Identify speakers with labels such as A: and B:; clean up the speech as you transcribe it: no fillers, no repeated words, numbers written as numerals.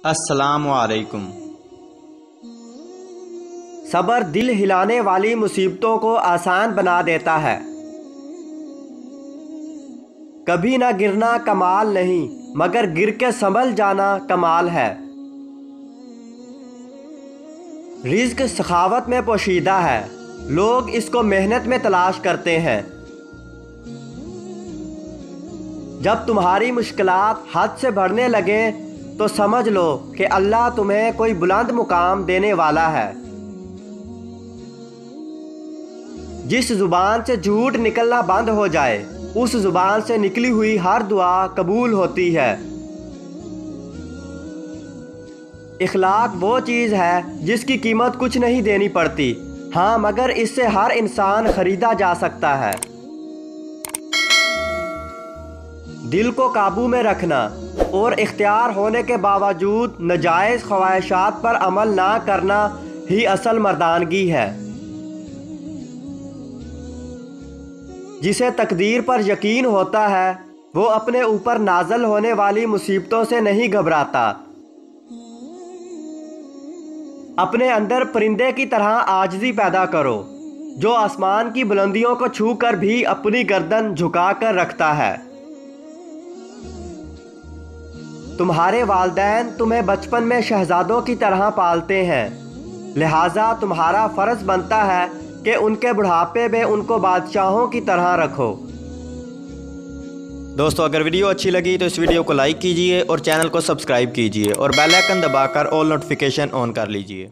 A: अस्सलामु अलैकुम।
B: सब्र दिल हिलाने वाली मुसीबतों को आसान बना देता है। कभी ना गिरना कमाल नहीं, मगर गिर के संभल जाना कमाल है। रिज़्क सखावत में पोशीदा है, लोग इसको मेहनत में तलाश करते हैं। जब तुम्हारी मुश्किलात हद से बढ़ने लगे तो समझ लो कि अल्लाह तुम्हें कोई बुलंद मुकाम देने वाला है। जिस जुबान से झूठ निकलना बंद हो जाए, उस जुबान से निकली हुई हर दुआ कबूल होती है। इखलाक वो चीज़ है जिसकी कीमत कुछ नहीं देनी पड़ती, हाँ मगर इससे हर इंसान खरीदा जा सकता है। दिल को काबू में रखना और इख्तियार होने के बावजूद नाजायज़ ख्वाहिशात पर अमल ना करना ही असल मर्दानगी है। जिसे तकदीर पर यकीन होता है वो अपने ऊपर नाज़िल होने वाली मुसीबतों से नहीं घबराता। अपने अंदर परिंदे की तरह आजिज़ी पैदा करो, जो आसमान की बुलंदियों को छू कर भी अपनी गर्दन झुका कर रखता है। तुम्हारे वालिदैन तुम्हें बचपन में शहजादों की तरह पालते हैं, लिहाजा तुम्हारा फ़र्ज़ बनता है कि उनके बुढ़ापे में उनको बादशाहों की तरह रखो।
A: दोस्तों, अगर वीडियो अच्छी लगी तो इस वीडियो को लाइक कीजिए और चैनल को सब्सक्राइब कीजिए और बेल आइकन दबाकर ऑल नोटिफिकेशन ऑन कर लीजिए।